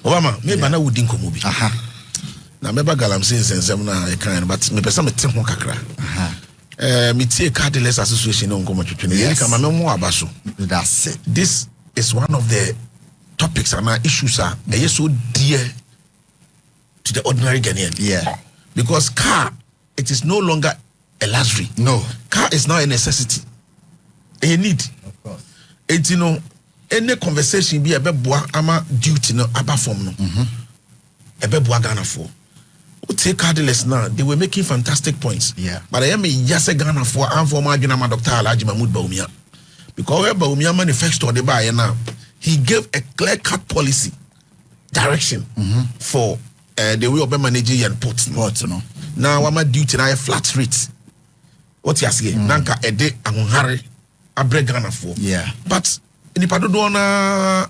Obama me bana wudi nkomo bi na meba galamsey nsensem na e kan but me pesa me te ho kakra me tie cardless association no nkomo twetwe ne kama me mo abaso. That's it. This is one of the topics and issues are so dear to the ordinary Ghanaian. Yeah. Because car, it is no longer a luxury. No. Car is now a necessity. A need. Of course. It's, any conversation be a beboa ama duty no abafom no. A beboa Ghana for. We take cardless now, they were making fantastic points. Yeah. But I am a Ghana for and for my Dr. Alhaji Mahmoud Bawumia. Because Bawumia manifesto the buy now, he gave a clear-cut policy direction for the way of managing and ports. No. Now I'm duty na a flat rate. What you say? Nanka a day amunhare abre Ghana for. Yeah. But in the pado na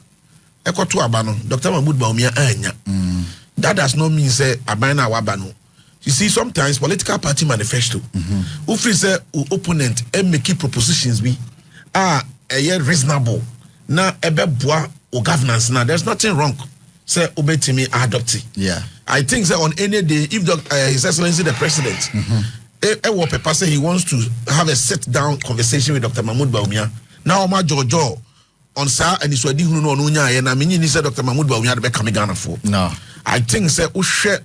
ekoto abano Dr. Mahmoud Bawumia anya. That does not mean say abana wabano. You see, sometimes political party manifesto. Who say opponent and make propositions we are reasonable. Na ebe boa o governance na there's nothing wrong. Say obetimi adopt. Yeah. I think that on any day, if His Excellency the President, paper say he wants to have a sit-down conversation with Dr. Mahmoud Bawumia. Now, my Jojo on sa and his wedding no nunya and I mean he said Dr. Mahmoud Bawumia to become Ghana for. No. I think say share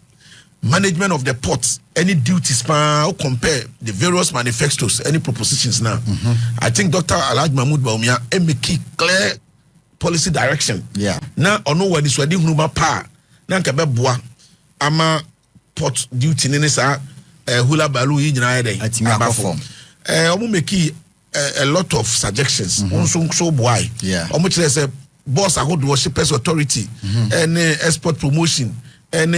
management of the ports, any duties compare the various manifestos, any propositions now. I think Dr. Alhaji Mahmoud Bawumia make clear policy direction. Yeah. Now ono wadi swadi hunuma pa na nkabe boa ama port duty ne sa hula balu yi nyina yede abafom. Omo make a lot of suggestions. So boy. Yeah. Omo kire say boss ahodo shippers authority and export promotion and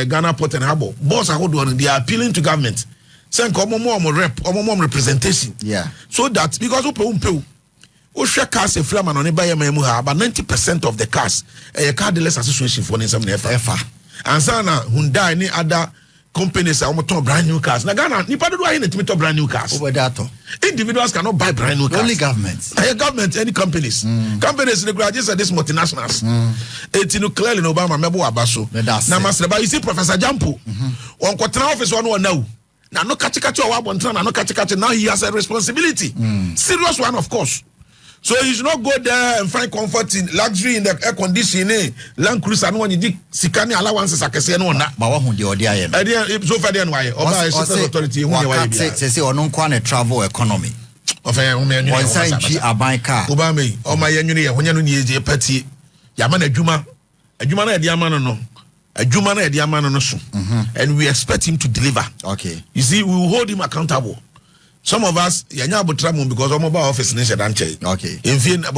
Ghana Port and Harbour. Boss ahodo they are appealing to government. Say omo rep, omo representation. Yeah. So that because upe share cars a flame on buy about 90% of the cars a car dealers association for some FA. And sana Hyundai any other companies are almost brand new cars. Na Ghana ni padu do to brand new cars. Over that. Individuals cannot buy brand new cars. Only governments. Government, any companies. Companies the graduates are these multinationals. It's clearly in Obama mebo abaso. Na masreba you see Professor Jampo. On kwatena office one now. Na no kachi na no kachi now he has a responsibility. Serious one of course. So you should not go there and find comfort in luxury in the air conditioning, Land Cruiser, no one you did Sikani allowances. I can say no. But what would you do? So far, then why? Authority, say or non travel economy. Of a woman, one side, a buy car. Obama, or my engineer, when you need a petty Yamana Juma, a Jumana Diamano, no. A Jumana Diamano, and we expect him to deliver. Okay. You see, we will hold him accountable. Some of us, because I'm about office in okay. In fact, I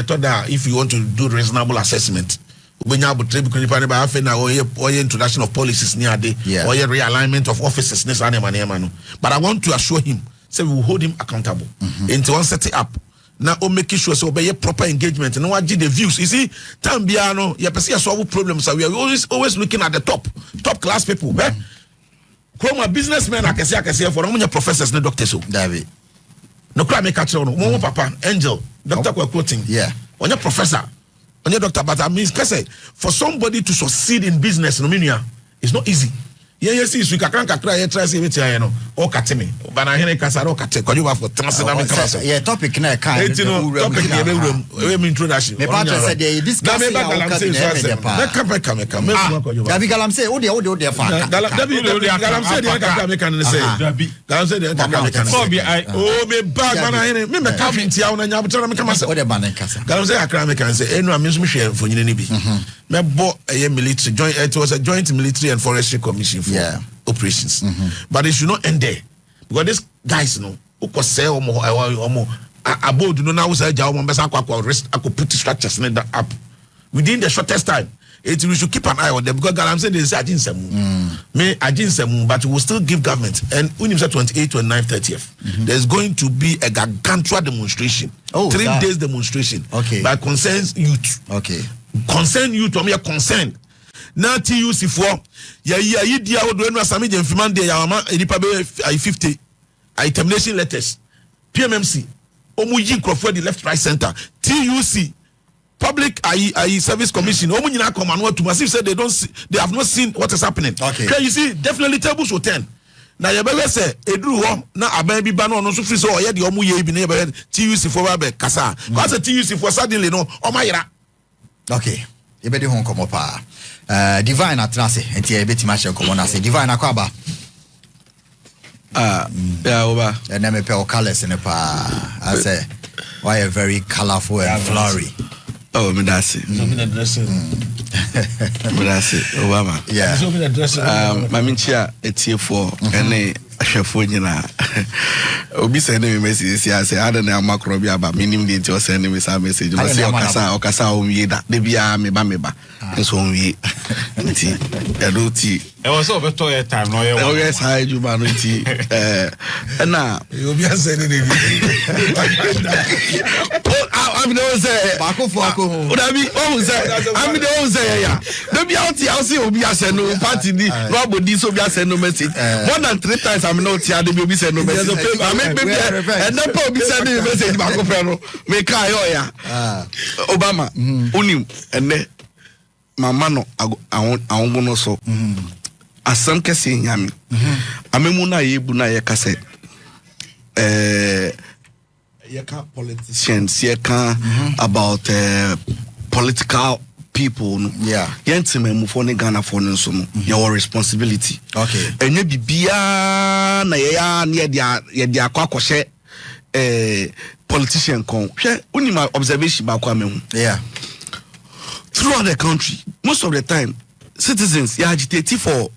thought that if you want to do reasonable assessment, when you have introduction of policies near the or realignment of offices, but I want to assure him, say we will hold him accountable. Into one set it up. Now, making sure so obey proper engagement and what the views. You see, Tambiano, you see solve problems. So we are always looking at the top class people. From a businessman, I can say for all professors, no doctors. David. No crime catch on. Momo Papa, Angel, Doctor quoting. Yeah. On your professor, on your doctor, but I mean, for somebody to succeed in business, no mean it's not easy. Yes, we can't cry, try to say it, or Katemi, but I hear Casaro Kate, you have for Transcendental. Yeah, topic in a kind of introduction. The partner said, this guy, David Galam say, oh, dear, oh, me bad man, me coming to you, and I'm trying to come as a banner. Galam say, I can say, no, I'm Michelle for Unibi. Me bought a military joint, it was a joint military and forestry commission for operations. But it should not end there. Because these guys, who could say, about no now say, I could put the structures in that up within the shortest time. We should keep an eye on them because I'm saying there's but we will still give government. And when you say 28, 29, 30th, there's going to be a gargantuan demonstration. 3 days demonstration by concerned youth. Concern you to me a concern. Now TUC for ya dia odo enu asami je mfiman de ya mama enipa be 50 termination letters PMMC omu yi nkrofo the left right center TUC public service commission omu nyina come and what to as if say they have not seen what is happening. Okay, you see definitely tables will turn. Na ye be say eduru ho na aban bi ba no so free so oye de omu ye bi na ye be TUC for ba kasa because TUC for suddenly no o ma yira. Okay, you be the home come up divine atrase enti e beti ma share come na say divine akwaba yeah over and me pe o colors in pa I say why a very colorful and flowery. Oh, me that's it. So me the dressing. Me that's it. Obama. Yeah. So me the dressing. My minchia etie for ene ahwefo nyina. Obi send me message say I don't know macro bi aba minim dey to send me some message. Me say okasa o wie da de bia me ba. Nso o wie. Nti do ti. E was so beto your time no ye. O yes hi juba no ti. Na obi send me I'm the one say Bako Fako. Odabi o say I'm the one say ya. Don't be out here say obi send no party di nobody so obi send no message. More than 3 times I'm not here dey obi send no message. I mean baby and then obi send me message Bako Fako. Me kai yo ya. Obama unim ene mama no awon no so. Asam kese nyame. Amemu na yebu na ye kase politicians about political people. Yeah. Yentime mu for ne Ghana for nso no. Your responsibility. Okay. Enye bibia na ye dia akwa politician kon. Hwe unima observation ba kwa mehu. Yeah. Throughout the country, most of the time citizens they agitate for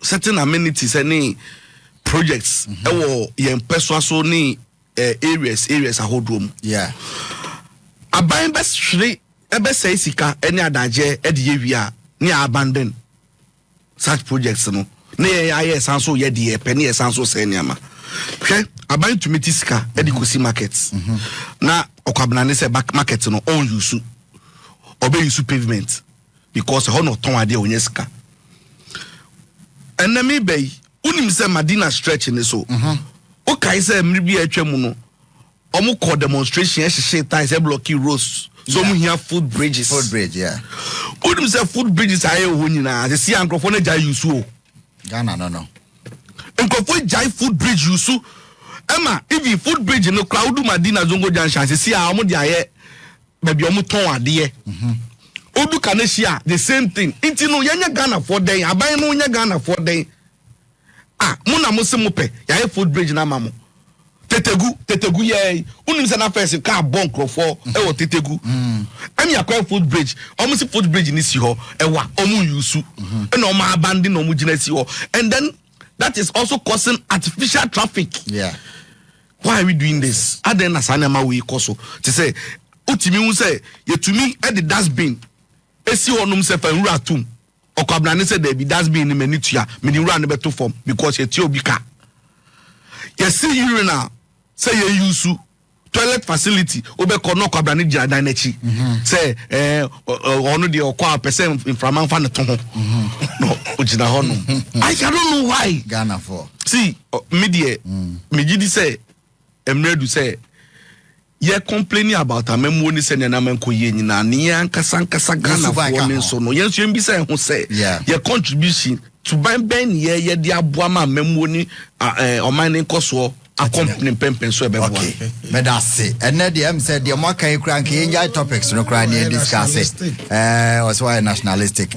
certain amenities and projects. Yen persuaso ni areas ahodrom. Yeah. Aban best shri ebe say sika any adaje e de yewia ni abandon such projects no. Na ye sanso ye de pe na ye sanso say niama. Hwe aban to meet sika e de kosi markets. Na okwabna ne say market no on use obe use pavement because ho no ton ade onye sika. Enemy bay unim say Madina stretch ni so. Okay, say mribi atwam no omo call demonstration ehye ties blocking roads so mu here food bridges. Food bridge, yeah. Unim say food bridges aye ho nyina se see ankrofo na jai use o Ghana no ankrofo jai food bridge use ema if food bridge no crowd Madina zongo junction se see omo de aye baby omo ton ade odu kanehia the same thing inti no yenya Ghana for den aban no yenya Ghana for den muna mo se mo pe ya food bridge na mamo tetegu ye unim se na first car bonkrofo e wo tetegu ami akwa food bridge almost food bridge ni si ho e wa omu yusu e na omo abandon omu gina si ho and then that is also causing artificial traffic. Yeah. Why are we doing this? Aden na sanema we koso to say utimi hu say yetumi e the dustbin esi honum se fa nura atum okwabna ne say there be dustbin ni manitua me ni nura ne beto form because yeti obi ka yesi urinal say ye use toilet facility obeko no okwabna ne jira dan nachi say onu de okwa person inframan fa ne to ho no ojina ho no I don't know why Ghana for see media me gidi say emredu say ye complaining about amemu ni se na menko ye nyina ne yankasa Ghana for ne so no yenso yem bi say ho say ye contribution to ben ye de aboa ma amemu ni oman ne koso accompany pempen so ebebo. Okay. Me da say ene de em said de mo kan kura nke enjoy topics no kura ne discuss was why nationalistic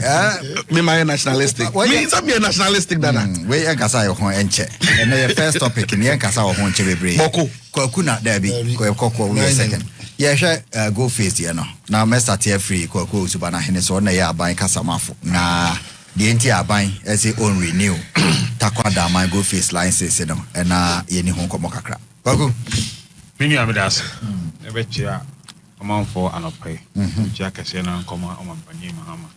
me my nationalistic me some be nationalistic dana we enkasa yo ho enche ene your first topic ni enkasa ho enche bebre boko kwakuna da bi kwakwa we second ye hwe go face ye no na me start here free kwakwa usuba na hene so na ye aban kasamafo na the entire aban as a own renew takwada my go face license no na ye ni ho komo kakra kwaku mini amedas e be chia amanfo anopai chia kase na nkoma omampani mahama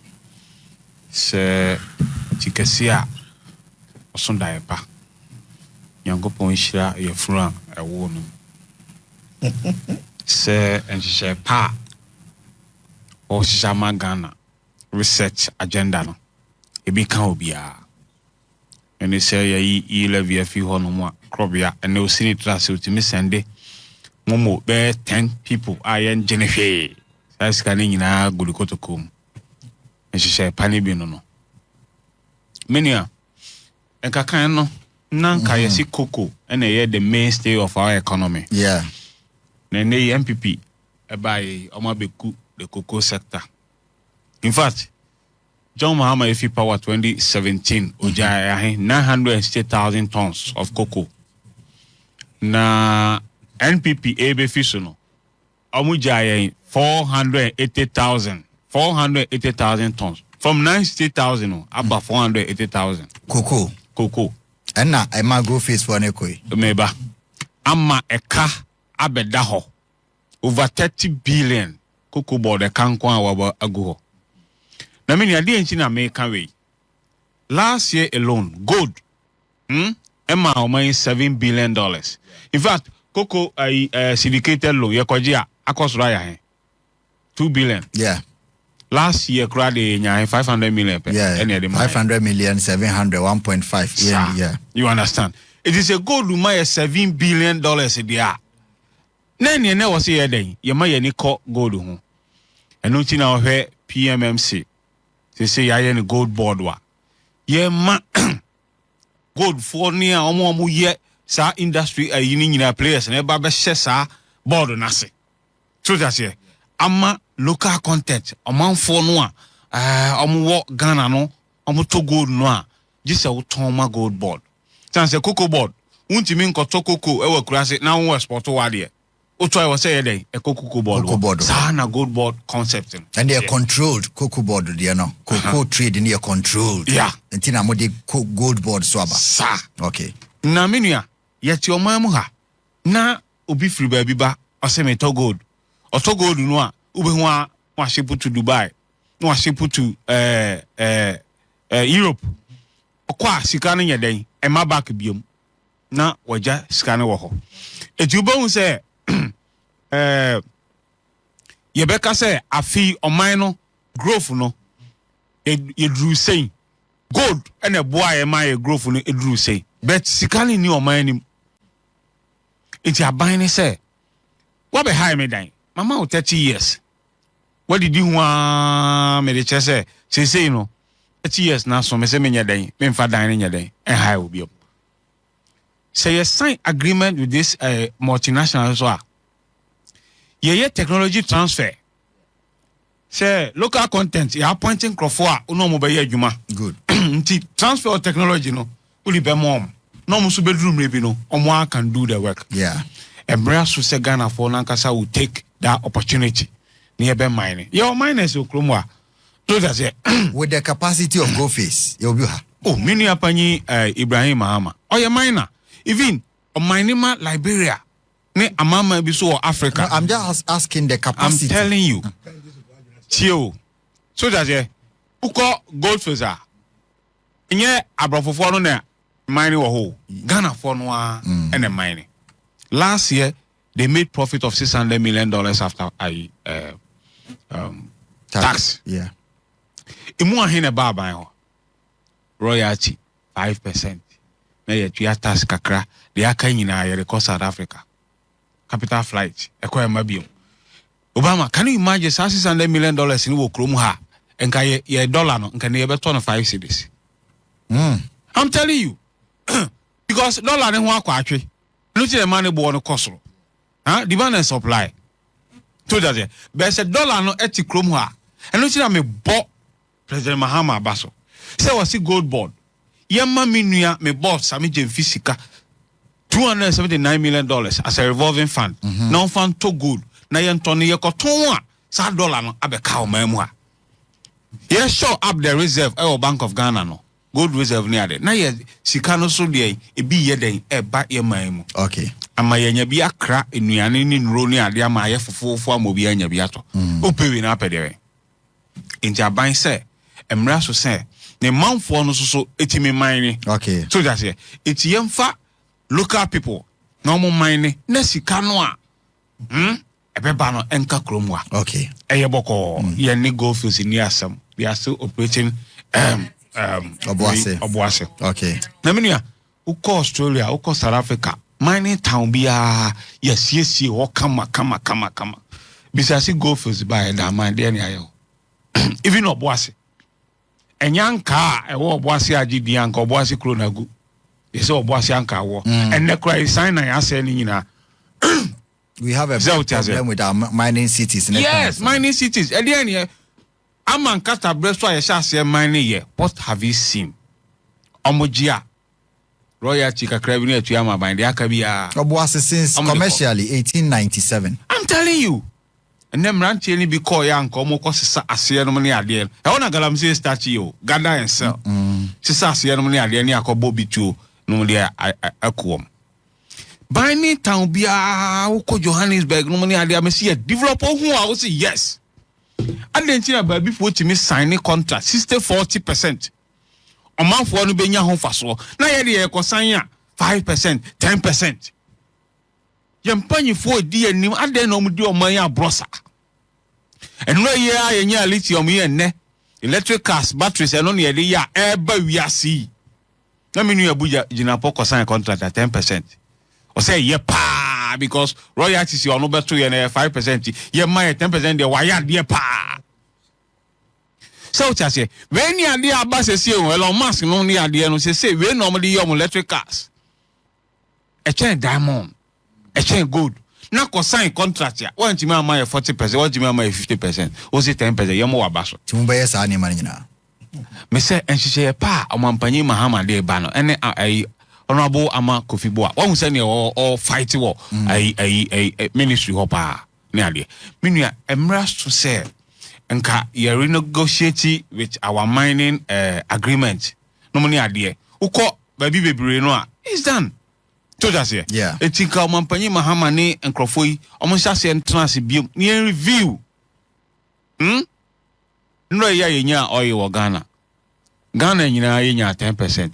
se tikesia osunda eba yankopon hira ye fura ewo no se enhye pa o shama Ghana research agenda no ebi kan obia ene say ye levy afi ho no mo krobia ene osini trase utimi sende momo be 10 people ayen jenehwe As canning na gulukotokum. And she said, Panibino. Mania. And Kakano, Nanka, yesi cocoa, and the mainstay of our economy. Yeah. Then the NPP, by Omabeku, the cocoa sector. In fact, John Mahama Efi Power 2017, Ujaya 960,000 tons of cocoa. Na NPP Ebe Fisono, Omujaya 480,000 tons. From 90,000 about 480,000. Cocoa. And now I might go face for an equi. Meba. Amma eka abedaho. Over 30 billion cocoa board a kankwa waba ago. Na mini adi enchi na American way. Last year alone, gold. Emma omai $7 billion. In fact, cocoa syndicated loan yakojia akos raya 2 billion. Yeah. Last year, crowd 500 million. Yeah, 500 million, 700, 1.5. Yeah. You understand? It is a gold to my $7 billion a year. Then you never see a day. You may any call gold. And not in our PMMC. They say I am a gold board. Yeah, ma gold for near almost yet. Sa industry a union in players and a barber shessa board on us. So that's it. Ama local content amount for no Ghana no to gold no just a toma gold board chance a cocoa board won't you mean koto cocoa ever crash it now export to wadi o try was say a cocoa board sana gold board concept and they are controlled cocoa board they no cocoa trade in they are controlled and tina mo de gold board swaba sa okay na menua yet your mamu ha na obi free baby ba aseme to gold Oto gold no a ube ho a ship to Dubai no ship to Europe okwa sika no nyeden e ma back biom na waja sika no wo ho etubo hu se yebeka se afi oman no growth no e drew say gold and a boy e ma e growth no e drew say but sika ni oman nim enti aban ne se what be high me dan Mama 30 years. What did you want me to say, you know, 30 years now, so me say me nyadai, me mfa dan nyadai, and high will be up. Say you sign agreement with this multinational as well. Ye technology transfer. Say local content, you appointing Crawford, uno mo be juma. Good. Transfer of technology no, uli be mom. No mo bedroom maybe no, omo can do the work. Yeah. And brass se Ghana for Nankasa will take that opportunity nearby mining. Your miners will crumwa. With the capacity of go face, you'll be many apani Ibrahim Mahama. Oh, your miner. Even a minima Liberia. Ne amama biso Africa. No, I'm just asking the capacity. I'm telling you. Tio. So that's it. Uko gold feza. Inye abrafofo no na mining wo ho. Ghana for no and the mining. Last year, they made profit of $600 million after tax. Yeah. Imu ahine baba yo. Royalty 5%. Na ye tuya tax kakra. De aka nyina ye record South Africa. Capital flight. Eko ya mabio. Obama, can you imagine $600 million in wo krom ha? Enka ye dollar no, enka ne ye beto no 5 cedis. I'm telling you. Because dollar ne ho akwa atwe. No the money born no cost. Demand and supply. So that there's a dollar no eti chrome ha. And no me bought President Mahama Basso. Say was a gold board. Yamma minua me bought Sami Jen Physica $279 million as a revolving fund. Non fund to good. Na yan tony yakotonwa sa dollar no abeka o memwa. Yes, show up the reserve our Bank of Ghana no. Gold reserve near there. Na ye sika no so dey e bi ye den e ba ye man mu. Okay. Ama ye nya bi akra enuane ni nro ni ade ama ye fofofo amobi anya bi ato. Opewi na apede. Inti aban se emra so se ne manfo no so etimi mine. Okay. So that's it. Eti yemfa local people no mo mine na sika no a ebeba no enka kromwa. Okay. Eye boko ye ni go fields ni asam. They are still operating Obuase. Okay. Na menua uko Australia, uko South Africa, mining town bia yes o kama. Bisasi go fields by that man there ayo. Even Obuasi. Enyanka Obuasi agidi anka Obuasi kronagu. They say Obuasi anka wo. And the cry sign na say ni nyina. We have a problem with our mining cities. Yes, mining cities. At the end here, Aman Kata Bresto Yasha mining here. What have you seen? Omojia. Royal Chika Craving to Yama by the Akabia. Obuasi since commercially 1897. I'm telling you. And then ranch any be called young Comocos Asianomani Adiel. I want to galamse statue, Ganda and sell. Sisa Asianomani Adiani Akobobi too, no dear Aquam. By any town be a Johannesburg, no money idea, I see a developer who I will say yes. I didn't see a baby for to me signing contract 60-40%. A month for no being your home for so. Now, you're consigning 5%, 10%. Yampany for dear name, I didn't know do my brossa. And no year, and ya lithium here, ne electric cars, batteries, and only a year, ever we are see. Let me know a Buja Jinapo sign contract at 10%. Or say, yeah, pa, because royalties you are no better than 5%. Yeah, my 10% the wire, dear pa. So, I say, when you are the Abbas, you well, on mask, no near the end, say, we normally your electric cars. A chain diamond, a chain good. Now, sign contract, yeah. One to me, my 40%, one to me, my 50%, was it 10%? Yamo Abaso. Tumbayas Animanina. Me say, and she say, pa, a Mampani Mahama de Bano, and I. Honorable Ama Kofi Boa. One send you all fight war. A ministry hopper. Nearly. Minya embrace to say, Enka ye renegotiate with our mining agreement. No money idea. Uko baby no it's done. So that's it. Yeah. Etika Mampani Mahama ne and Crofoi. Almost just entrance bill. Near review. No ya oil Ghana. Ghana yina 10%.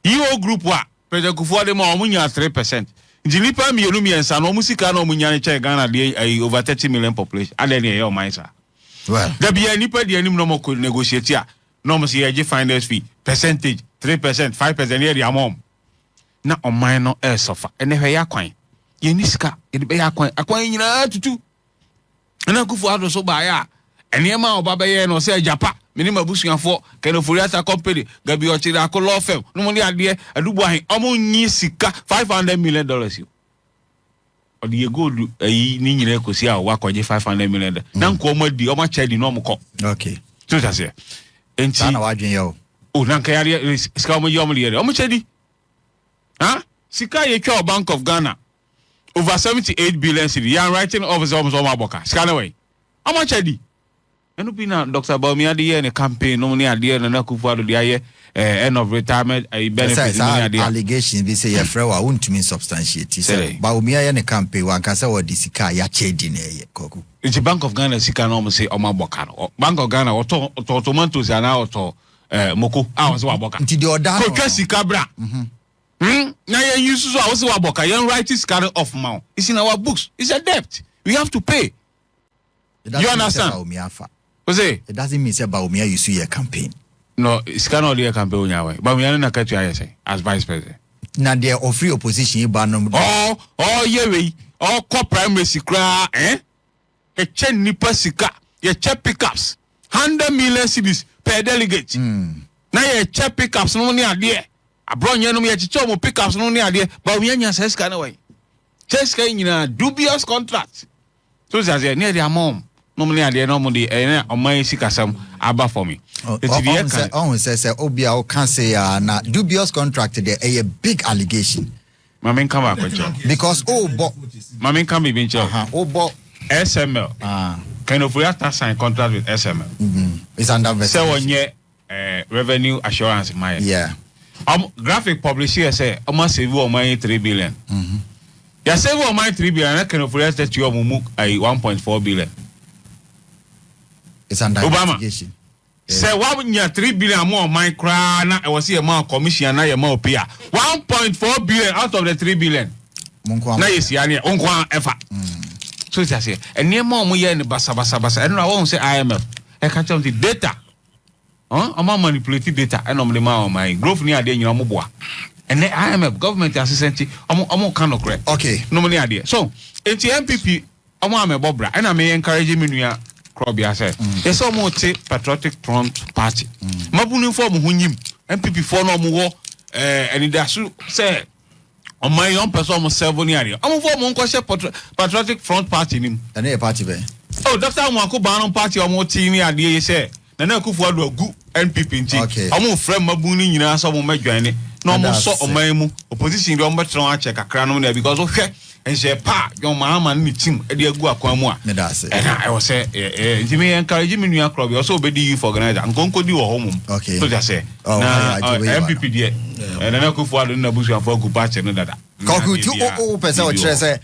You group wa. President Kufuor ma omunya 3%. Jilipa mienu miensa no musika no omunya che Ghana dey over 30 million population. Adeni e your mind sir. Well, there be nipa dey anim no mo negotiate a no mo say finance fee percentage 3% 5% here the amount. Na o mind no e suffer. Ene hwe ya kwan. Ye ni sika e be ya kwan. Akwan nyina tutu. Na Kufuor do so ba ya. Ene ma obaba ye no say Japan. Minimum bushing for Kenofuriata company, Gabi Ochida, law firm, no money idea, a Dubai, Omoni Sika, $500 million. Or the good Nini Cosia, work on $500 million. Nan comedy, or much the normal cop. Okay. So that's it. And Sana watching you. Oh, Nankaya is Scamo Yomali. How much Eddie? Huh? Sika, a Bank of Ghana. Over 78 billion city. You are writing over almost all my boca. Scanaway. How much Eddie? And be now Dr. Baumia the in a campaign, no money idea, and Nakufu the end of retirement, a benefit. Allegations, they say a friend won't mean substantiate. He said, Baumia in a campaign, one can say what this car ya chading a cocoa. It's a Bank of Ghana, Sika almost say Oma Bocano, Bank of Ghana, or Tomatoes and out or Moko, I was Waboka. Until the order, Sicabra. Now you use also Waboka, young writers carry off mount. It's in our books, it's a debt. We have to pay. You understand? It doesn't mean say Baumia you see a campaign. No, it's cannot be a campaign anyway. Baumia na catch you as vice president. Now they are free opposition ban yeah we primary sikra a chen nipa sika ye check pickups 100 million cedis per delegate. Now ye check pickups no near there. Abron ye no me chicho mo pickups no near there. Baumia nya says anyway. Just in dubious contract. So that's near their mom. Normally, I didn't normally on my sikasam abba for me. Oh, says Obia can say na dubious contract there a big allegation. Mamin come up because Mamin come be SML. Kind of we have to sign contract with SML. It's under so 1 year revenue assurance my graphic publisher say almost save my 3 billion. Ya save my 3 billion I can of that you 1.4 billion. It's under investigation. Say 3 billion more micro na I was here more commission na your more pay 1.4 billion out of the 3 billion. Na yes ya ne onkwa efa. So it's say and near more mo here in basa and I won't say IMF. I catch on the data. I'm manipulate data and I'm the man my growth near there you know boa. And the IMF government assistant I'm kind of correct. Okay. No money idea. So it's NPP omo amebobra and I may encourage me nua Krobia say yes omo te Patriotic Front Party mabunu form hunyim NPP for no mo and dasu say on my own person almost 7 years omo form nko Patriotic Front Party nim and a party be oh Dr. Mwanko Banon Party omo ti ni ade say na kufu adu agu NPP nti omo frem mabunu nyina so omo madwane no omo so oman opposition dey omo betron a check akra no na because o hwe ense pa yon mahama ni team e dey agu akwan mu a I was say nti me encourage me nua club also obedi youth organizer nkonko di wo homum so just say na MPP dey na kufu adu na busu afọ agu party no dada Koku tu o pesa o chere say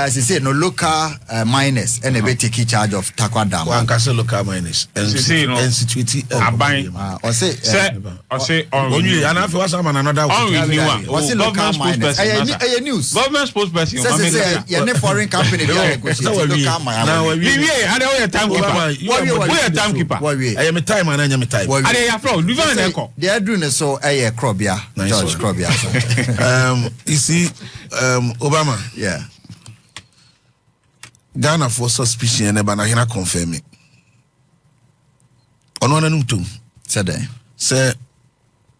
say no local miners and a bit take charge of Takwa Dam. One castle local miners institute aban or say only and after was another one was local miners news government spokesperson say any foreign company dey local miners now we are timekeeper I am a time and I am a time are you from do you know they are doing so Krobia George Krobia you see Obama Ghana for suspicion and na hina confirm it. Ono na numtum said say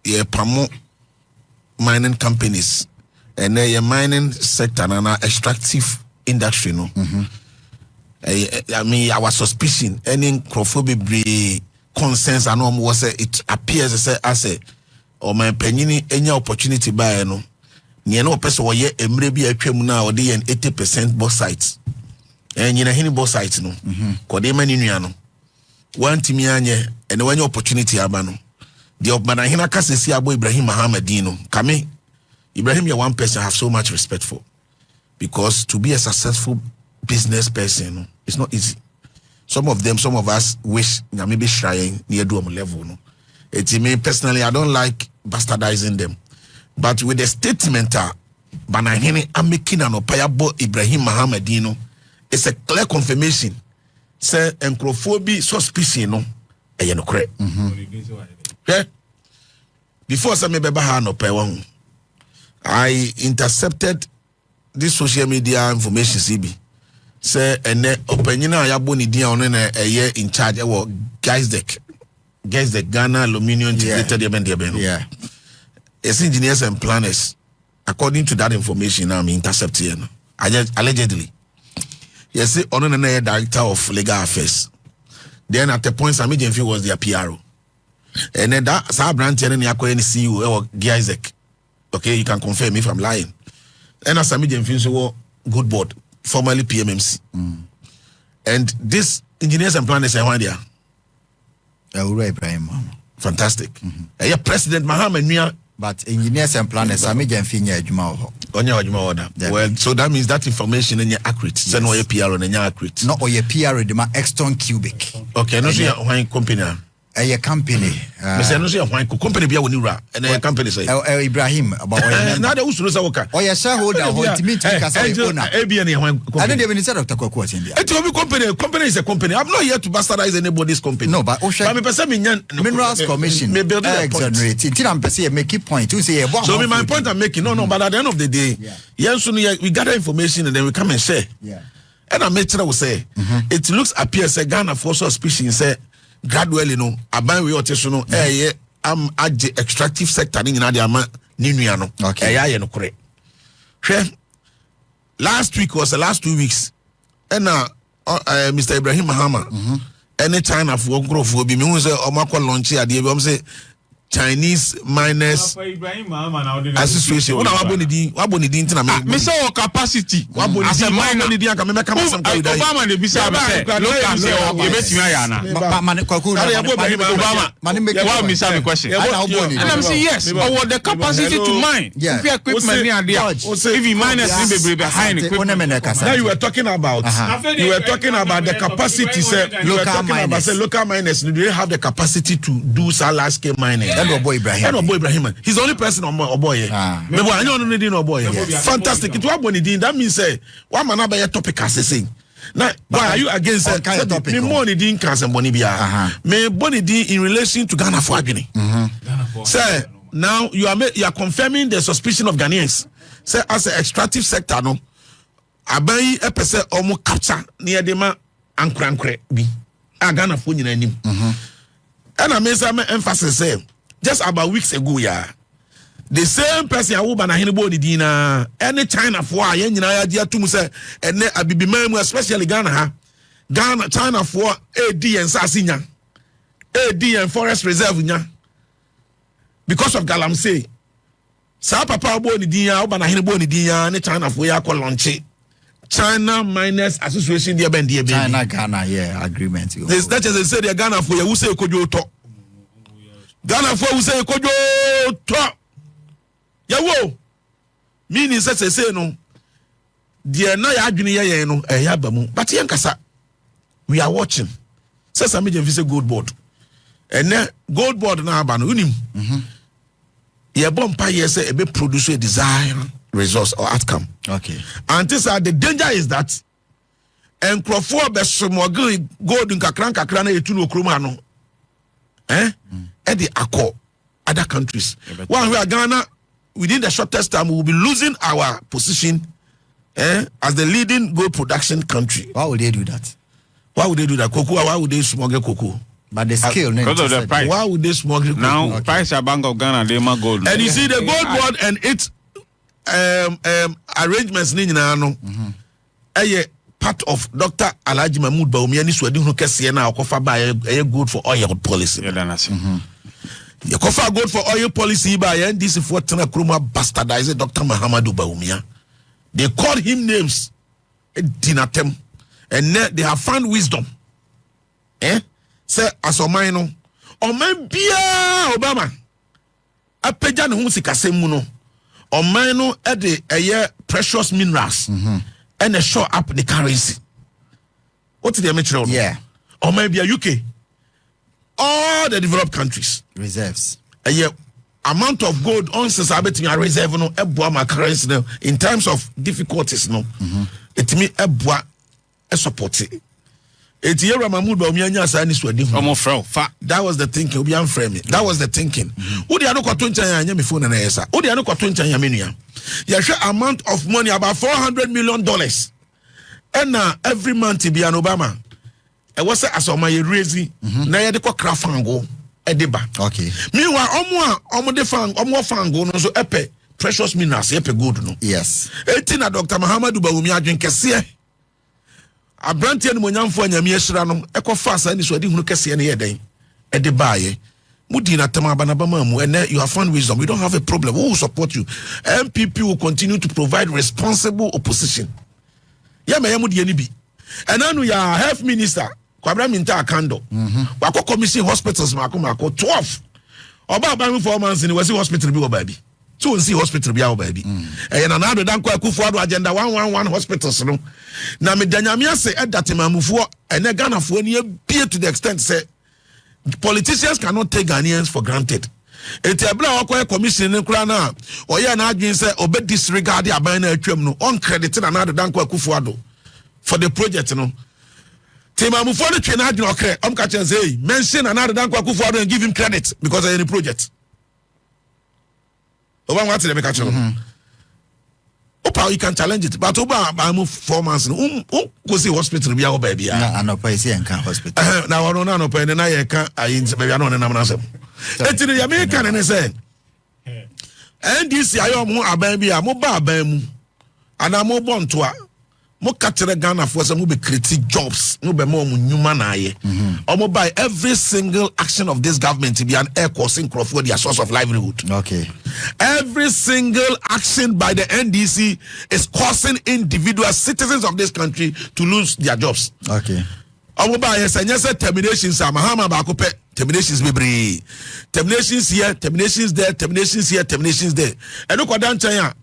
ye pamo mining companies and ye mining sector na extractive industry no. I mean our suspicion any crofobia consensus and was it appears as a or my penny any opportunity buy no. Near no person or ye emre bi atwam na or dey 80% both sides. And you know, any both sides, no. Kode mani nuano. One timi anye, and when your opportunity abano. The Obana Hina Kassi Abo Ibrahim Mohammedino. Kame, Ibrahim, you're one person I have so much respect for. Because to be a successful business person, it's not easy. Some of us wish maybe trying near doom level. No, it's me personally, I don't like bastardizing them. But with the statement, Banahini, I'm making an opayabo Ibrahim Mohammedino. It's a clear confirmation. Say encrophobia suspicion no no correct. Okay. Before some no pay I intercepted this social media information CB. Say and opinion I aboni dia on a year in charge of Saddiq Ghana Aluminium Integrated. Yeah. It's engineers and planners. According to that information, I'm intercepting allegedly. Yes, on an director of legal affairs. Then at the point, Sami Jenfi was their PRO. And then that branch and CEO or Isaac. Okay, you can confirm if I'm lying. And as Sami Jenfi good board, formerly PMMC. And this engineers and planners are one there. Ibrahim. Fantastic. Yeah, President Mohammed Mia. But engineers and planners, Sami Jenfi Juma. Well, so that means that information is accurate. Send your PR on accurate. Not or your PR the exton cubic. Okay, no see a company. A company. Mr. No see a company be a winura and a company say. Ibrahim about now the Ususa Waka. Or your shareholder to meet owner. I didn't even say Dr. Kokwas India. It's a company is a company. I'm not here to bastardize anybody's company. No, but Minerals Commission may build exonerate. Until I'm perceiving make a point to say so my point I'm making no, but at the end of the day, yes, we gather information and then we come and share. Yeah. And I'm making will say it looks appears a Ghana for suspicion say gradually no aban we oteso am age extractive sector ni nyina de ama ni nua no ye no kore hwe last week was the last 2 weeks and Mr. Ibrahim Mahama any China for growth bi me hu say o makọ launch ade bi say Chinese miners association una waboni din tina me say our capacity as a miner ni din aka me make am kai dai Obama dey be say local say you betimi ayana Obama why me say question and I'm say yes or the capacity to mine if equipment near there if you miners ni be behind equipment now you were talking about the capacity say local miners do they have the capacity to do large scale mining. Ibrahim. He's the only person on boy. Fantastic. It was that means say one man about your topic as saying. Now, why are you against that? Me money din cancer money bia. Me money din in relation to Ghana for Guinea. Say now you are confirming the suspicion of Ghanaians. Say as an extractive sector no. aban epese omo capture near the ma ankrankre bi Ghana for nyina nim and I make some emphasis say just about weeks ago the same person who ban ahenebo ni dina any China for a yen nyina ya dia tum say ene abibimam especially Ghana China for AD and Sasinya AD and forest reserve nya because of galamsey sa papa bo ni dia ban ahenebo ni dia ne China for ya ko launch China Miners Association dia ben dia China Ghana agreement this that is they say they Ghana for you say kojo to Ghana for you say kojo to yawo meaning say no dia na ya adwene ye no ya ba mu but yen kasa we are watching say some me say gold board and gold board na aba no unim ye bompa ye say e be produce a desired resource or outcome. Okay. And this the danger is that and Crawford be smuggle gold in kakran na etu no kroma no. E the accord other countries. While we are Ghana within the shortest time we will be losing our position as the leading gold production country. Why would they do that? Why would they do that? Cocoa, why would they smuggle cocoa? But the scale because of the price. Why would they smuggle cocoa? Now price at Bank of Ghana they ma gold. And you see the gold board and its arrangements ni nyina no part of Dr. Alhaji Mahmoud Bawumia ni swedi hu kese na akofa ba good for oil policy. You kofa good for oil policy by NDC for tena kroma bastardize Dr. Mahamadou Bawumia. They call him names dinatem and they have found wisdom. Say asomai no oman bia Obama apeja ne hu sikasem mu no oman no e de precious minerals and a show up the currency. What did they mention? Yeah. Oman bia UK all the developed countries reserves amount of gold on society reserve no eboa ma currency no in times of difficulties no it me eboa e support it Etiera Mahmoud Bawumia nya sa ni swadi hu that was the thinking obi am frame it that was the thinking wo de ano kwato nchan anya me phone na yesa wo de ano kwato nchan ya menua ya hwe amount of money about $400 million and every month bi an Obama e was asoma ye raise na ye de kwa krafango e de ba okay meanwhile omo de fango no so epe precious minerals epe gold no yes etina Dr. Mahamadou Bawumia adwen kese Abrantia no nyamfo anyame ehira no ekofa asa ni so adi hunu kese ne yeden e de baaye mudi na tema banabama mu and you have found wisdom we don't have a problem we will support you NPP will continue to provide responsible opposition ya me yamudi ani bi and anu ya health minister Kwabra Minta Akando wako commission hospitals mako 12 oba ban 4 months ni wasi hospital bi oba bi so see hospital bi oba bi na nado dan kwa Akufo-Addo agenda 111 hospitals no na me danyame ase edatemamufuo ene Ghanafuo ni bie to the extent say politicians cannot take Ghanaians for granted. Eti abla wako commission ne kura na oye na adwin say obe disregard aban na atwam no on credit na nado dan kwa Akufo-Addo for the project no Temamufuo no twe na adwin okre ka chen say mention na nado dan kwa Akufo-Addo and give him credit because of any project. Oba what dey make a chen Opa, you can challenge it, but Oba, I move 4 months. Go see hospital, be our baby. I know, I see, and can hospital. Now, I don't know, and I can't, I don't know. It's the American, and I say, NDC, I am more a baby, I'm more baby, and I'm more born to mo katere Ghana for some be create jobs no be more human aye omo by every single action of this government to be an air coursing for their source of livelihood. Okay, every single action by the NDC is causing individual citizens of this country to lose their jobs. Okay, omo by yes terminations mahama ba ko pe terminations bebre terminations here terminations there terminations here terminations there eno kwadan chan ya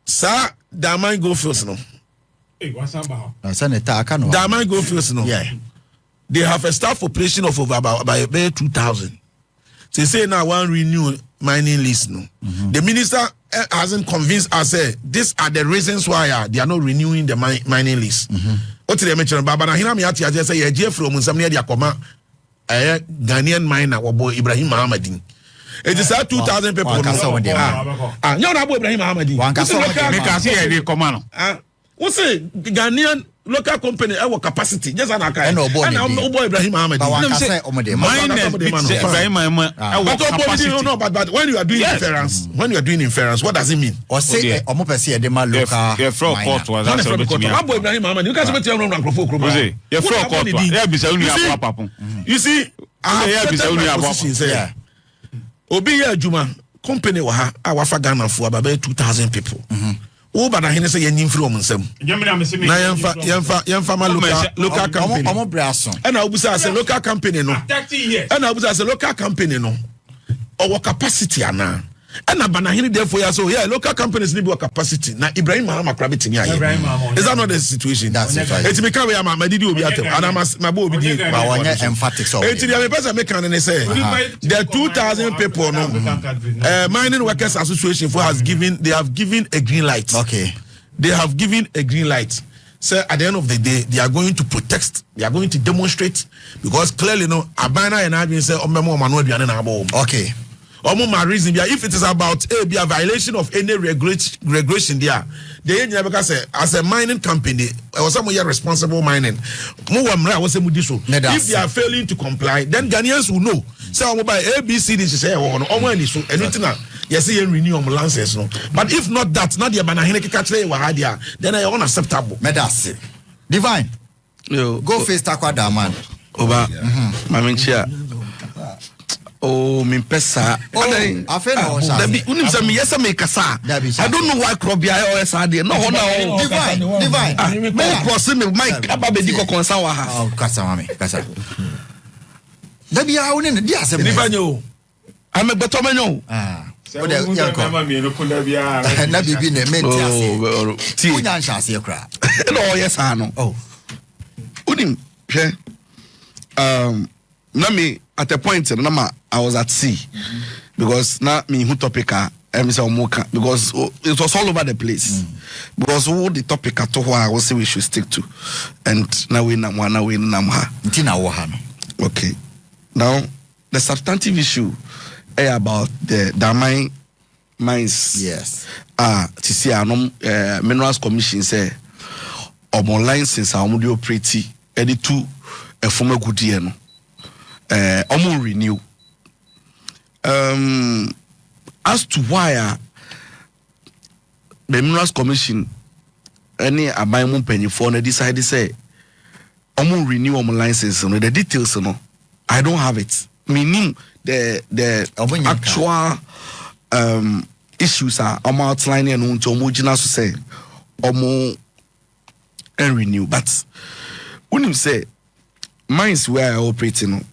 sa da man go first no that might go first, no. Yeah. They have a staff population of over about 2,000. They say now one renew mining list, no. The minister hasn't convinced us. These are the reasons why they are not renewing the mining list. What did they mention? Baba na hina mi ati aje say ye from Samia dia koma Ghanaian miner obo Ibrahim Mahamadin. It is 2,000 people. No, no, Ibrahim Mahamadin. One make us here they come on. What's it? Ghanaian local company our capacity just an account. And Obo Ibrahim Ahmed. But when you are doing inference, what does it mean? Or say Omo Pesi Edema local. Ibrahim Ahmed. You can't say you see, Obi Juma company wa our Ghana for about 2,000 people. Oh, but I say you from some. Na yemfa local company. And I was as a local company no. And I was as a local company no. Our capacity ana. And na banahini therefore so yeah local companies need more capacity. Na Ibrahim Mahama krabiti ni aye. Is that not the situation? That's it. It become we am didi obi atem. And I my bo obi di. But one emphatic so. It the person make can say the 2,000 people no. Mining Workers Association for they have given a green light. Okay. They have given a green light. So at the end of the day, they are going to protest. They are going to demonstrate because clearly, no, Abana and Adrian say, okay. Reason if it is about a violation of any regulation there, as a mining company or someone responsible mining, if they are failing to comply, then Ghanaians will know. So by ABC this say anything yes, you renew licenses no. But if not that, not the banana catch then I unacceptable. Medasi. Divine. Yo, go face takwa da man. Oba. Maminchia. Oh, min pesa. I don't know why Krobia or Saddiq. No, Divine. Me crossing me Mike Ababediko concern wa ha. Oh, kasa mami, kasa. Dabi ya unen di asem. Divine. I'm a better man. Na bibi ne menti ase. Unya nsha ase kra. No, yes I know. Oh. Unim, na me at a point I was at sea because na me who topic because it was all over the place because all the topic at all I was say we should stick to and now we namha. Okay, now the substantive issue about the Damai mines. Yes. To see minerals commission say omo license amude operate edi to a former good year no omo renew as to why the minerals commission any aban mu mpanyifo na decide say omo renew omo license no the details no I don't have it meaning the actual issues are outlining and to omo so say omo and renew but when you say mines where I operating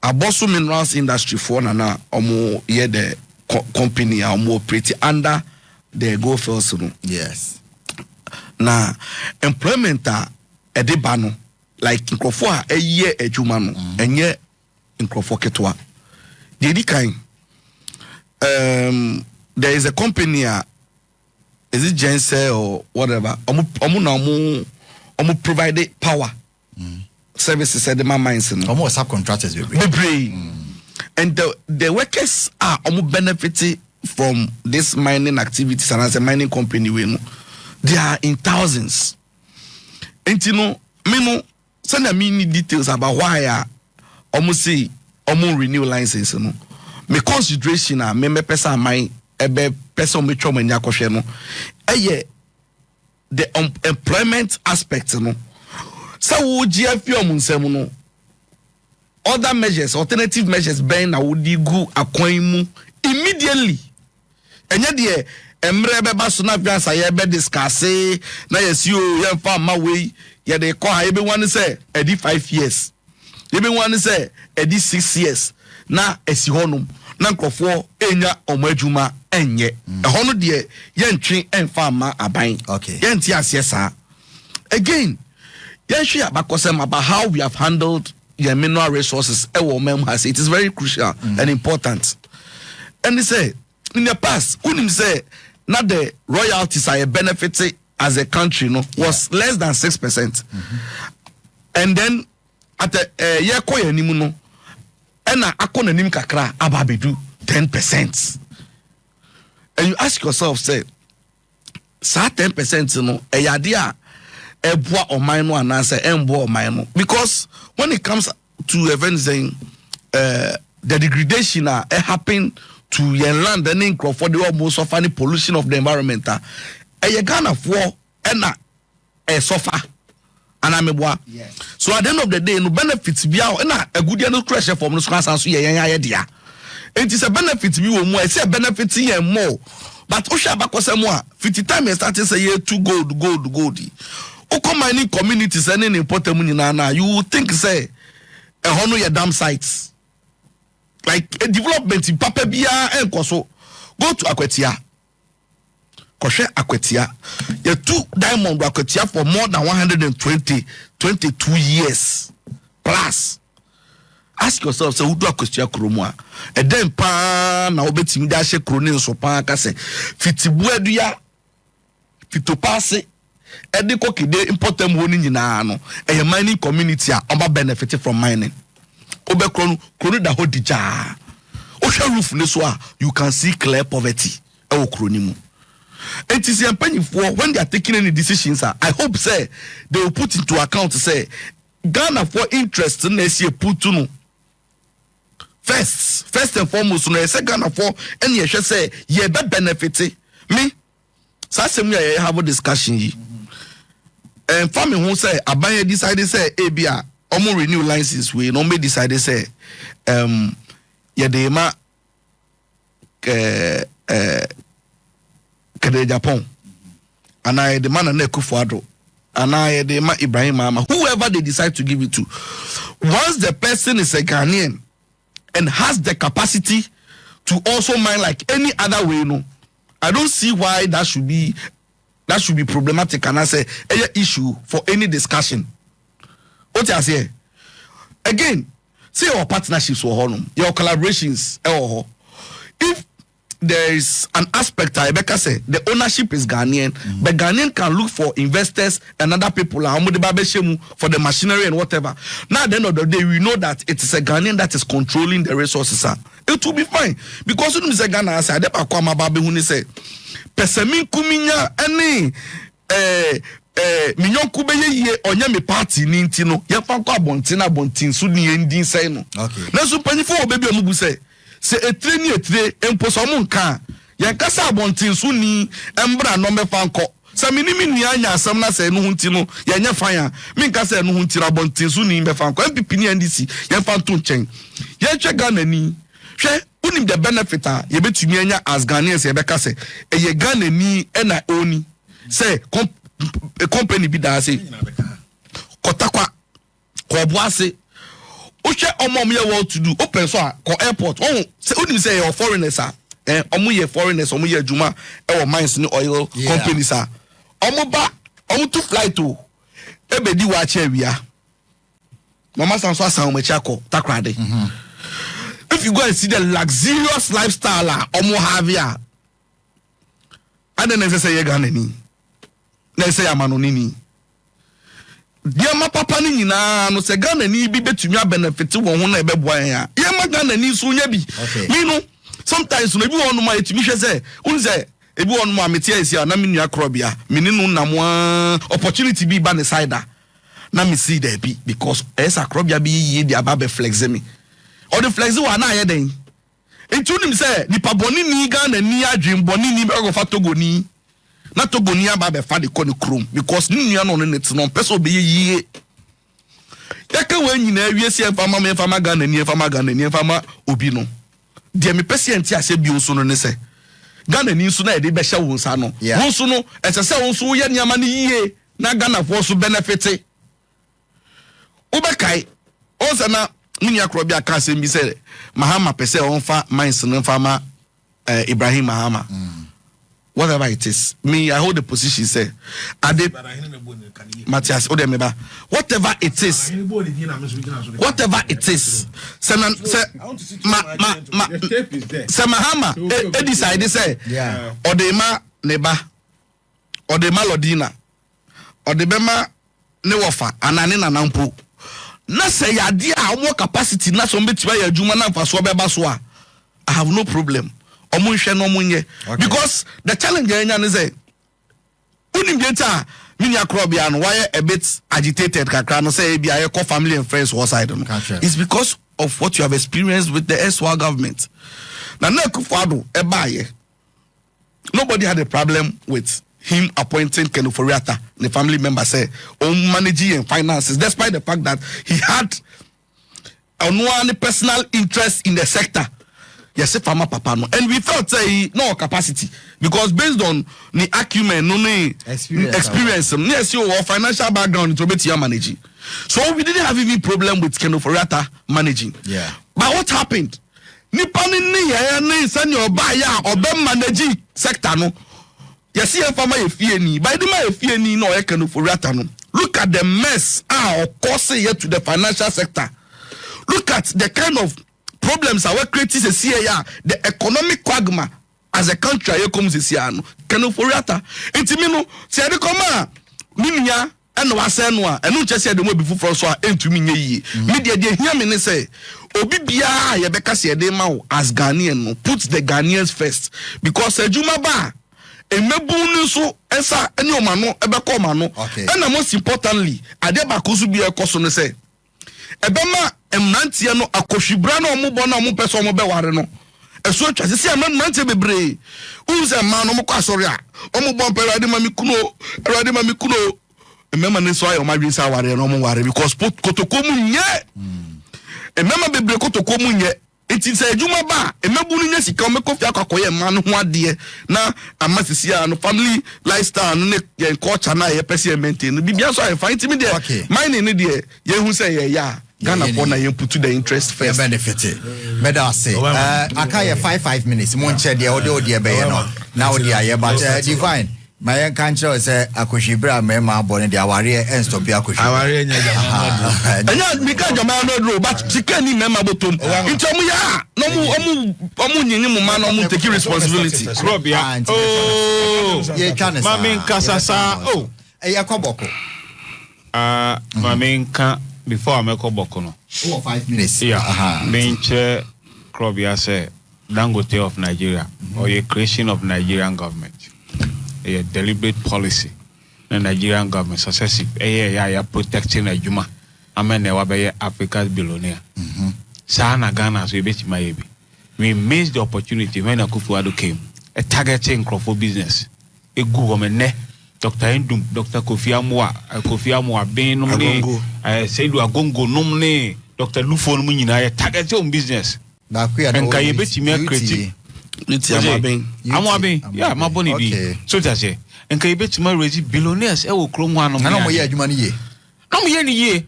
abosu minerals industry for na omo ye the company omo operate under the go first no. Yes. Na employment e de ba no like nkrofo a ye adwuma no enye nkrofo ketwa de di kan there is a company is it Gense or whatever omo provide power services at the mines no omo subcontractors and the workers are omo benefiting from this mining activities and as a mining company we know they are in thousands and you know me no send me need details about why omo say omo renew license no me consideration me person mine ebe person me try manya kohwe no the employment aspect no so wo GFP nsem no other measures alternative measures ben na wo di gu akwan mu immediately enye de emre be ba so na fiansa ye be discuss na yesi o ye fa ma we ye de ko ha ye be wan say edi 5 years ye be wan say edi 6 years na esi honum na nkofo enya omo adwuma enye hono de ye ntwe enfa ma aban okay ye nti ase sa again ye hwe abakosem about how we have handled your mineral resources it is very crucial and important and they say in the past unim say not the royalties are benefited as a country no was less than 6% and then at the year koye nimu no ena akona nim kakra ababedu 10%. And you ask yourself, say, sa 10% no eyade a boa or minor and answer embo or minor, because when it comes to events saying the degradation happen to your land and for the almost of any pollution of the environment, a Ghana for a sofa and I'm a boy. So at the end of the day, no benefits be out and a good no pressure from the class and so idea. It is a benefit to you more, it's a benefit to you more. But Oshabako Samoa, 50 times I started say year to gold. Oko mining communities and any important money nana, you would think say a honor your dam sites. Like a development in Papabia and Koso. Go to Aquatia. Koshe Aquatia. You 2 diamond Aquatia for more than 22 years plus. Ask yourself, so who do Aquatia Kromwa? And then pa na obetim dashe kronin so pa kase. Fitibueduya fitopase. Ediko kide important money nyina no. A mining community a benefit from mining. Obe kronu da hodija. Osha roof ne so you can see clear poverty. Ewo kroni mu. It is for when they are taking any decisions, I hope say they will put into account say Ghana for interest in this year put to no. First and foremost, no say Ghana for any ye say ye be benefit me. So we have a discussion yi. And family who say Abanye decided say ABA omo renew license we no me decided say ye de ma Kede Japan, and I the man and Kufuado, and I the man Ibrahim Mama, whoever they decide to give it to. Once the person is a Ghanaian and has the capacity to also mine like any other way, no, I don't see why that should be problematic. And I say an issue for any discussion. What I say again, say your partnerships or your collaborations, if there is an aspect Rebecca say the ownership is Ghanaian, but Ghanaian can look for investors and other people for the machinery and whatever. Now at the end of the day, we know that it is a Ghanaian that is controlling the resources. It will be fine because when say Ghana say say pesemin kuminya any minyon kubeye ye onya me party ni ntino ye fa kwa bontin so ni endin say no. Okay. Na so panifo obebi omubu say se etre emposo mu nka ye kasa abontin so ni embra no me fa nko se minimi ni anya asam na se no hunti no ye nya fan ya me nka se no hunti abontin so ni me fa nko NPP ni NDC ye fa nto nchen ye twa Ghana ni hwe unim the benefit ye betumi anya as Ghanaians ye beka se ye Ghana ni na oni se a company be that say kotakwa ko boase Uche omom ye what to do open so ko airport say unim say your foreigners omo ye foreigners omo ye adwuma e mines ni oil companies omo ba omo to flight to ebedi wa cha wia mama sanso asan mo cha ko takrade. If you go and see the luxurious lifestyle omo have ya and then say ye Ghana ni na say amanonini dia ma papa ni nyina no se Ghana ni bi betumi benefit wo ho na e beboa ya ye ma Ghana ni so nya bi me no sometimes no bi won no ma etumi hwe se unze ebi won no amete esi na me nua krobia me ni no na mo opportunity bi ba ne side na me see there bi because esa krobia bi ye dia ba be flex me or the flex wa na ye den etunim se nipa boni ni Ghana ni adwin boni ni be go fa Togo ni na Togo ni aba be fa de ko ne krom because ni nua no ne ti no person be yie yaka wa nyina awiese enfama me enfama Ghana ni enfama obi no de me patient ase bi onso no ne se Ghana ni nso na de be hye wo nsa no wonso no ese se wonso ye niama ne yie na Ghana for so benefit ubekai onse na mini akro bi aka se bi se Mahama pese onfa mines no enfama Ibrahim Mahama. Whatever it is, me, I hold the position. Say, Matthias, Odemeba. Whatever it is, say Mahama, decide say, Odema neba, Odema Lodina, Odebema newofa, ananina nampu. Na say ya dia more capacity. Na so mbetiba ya juma na mfa so beba so a. I have no problem. Because the challenge is Unimgeta minia Krobian why a bit agitated kakra no say be a call family and friends was side. It's because of what you have experienced with the SWA government. Now Nekufado ebaye. Nobody had a problem with him appointing Ken Ofori-Atta, the family member say, on managing and finances, despite the fact that he had a personal interest in the sector. Yes, farmer papa no, and we felt say no capacity because based on the acumen, no experience, yes, your financial background to be managing. So we didn't have any problem with Ken Ofori-Atta managing. Yeah. But what happened? Nipani ni senior buyer or be managing sector no. Yes, here farmer efieni. By the man efieni no Ken Ofori-Atta no. Look at the mess of course here to the financial sector. Look at the kind of problems our creating a CIA, the economic quagmire as a country here comes this year. Ken Ofori-Atta. Intimino, say the comma, Minya, and Wasenwa, and no just said the way before Francois, and to me, media, they hear me say, Obibia, Yabeka said, as Ghanaian, puts the Ghanaians first because Juma Ba, a mebunu so, Esa, and your mano, Ebeko mano, and most importantly, Adebakusu be a coson say. Ebema emnantia no akohwibra na omubọ na omupese omubeware no eso twa sisi emnantia bebre unze ma no mokọ asori a omubọ mpere Erade mami kuno emema ne so ayo madwi sa ware no omware because kotokomu nye emema bebre kotokomu nye enti se adwuma ba emebu no nya sika omekofia akwakoye ma no ho ade na amasisi a no family lifestyle no ne culture na ye pese maintain bibia so ayo fa enti me de mine ne de ye hu se ye ya Ghana for na you put to the interest first. Benefit. Meda say. Akaya 5 minutes. Monche de audio de be no. Now dia but divine. My country say akoshibra mema born de aware and stop akoshibra. Aware nya jama. Enya bika jama no but chikani mema botom. Intomu ya no omu nyinyi mu ma no mu take responsibility. Krobia. Oh. Ye chance. Mami nkasasa. Oh. Yakoboko. Mami nka before I make a bokono. 5 minutes. Yeah. Benche Krobia say Dangote of Nigeria or a creation of Nigerian government. A deliberate policy. The Nigerian government successive. Protecting a Juma. Amen. Africa's billionaire. Sana Ghana so bet my we missed the opportunity when Akufo-Addo came. A targeting for business. A government. Dr. Endum, Dr. Kofi Amwa, Ben Nomne, Saidu Agongo Nomne, Dr. Lufo Munina, target on business. And Kayebeti me critic. Amwaben, yeah, my bonny be. So that's it. And Kayebeti me raise billionaires, will chrome one of my money. No, ye,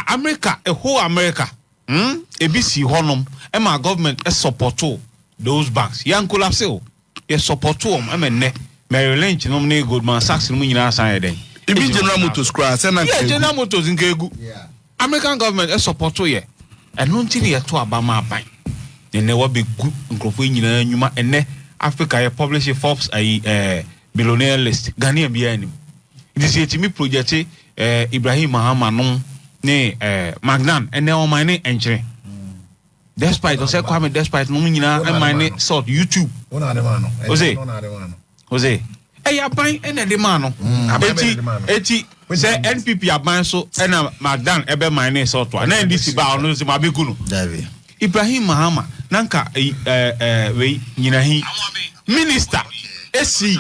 America, a whole America. A BC Honum, and my government a support those banks. Young collapse, a support to them, I mean, Mary Lynch, nominate Goldman Sachs, and Munina Side. It be General Motors crash, and General Motors in Kegu. American government a support to ye. And non till ye to Obama bank. They never be good in Numa and Africa publish a Forbes a billionaire list. Ghanaian behind him. It is yet to me project Ibrahim Mahama non ne Magnan and now my name entry. Despite the Kwame, despite Nomina and my name sort YouTube. Jose, hey, I buy any demand. Eti, say NPP aban so ena Magdan ebe mine so to. Na NDC ba ono se mabekunu. David. Ibrahim Mahama nanka we nyinahi minister esi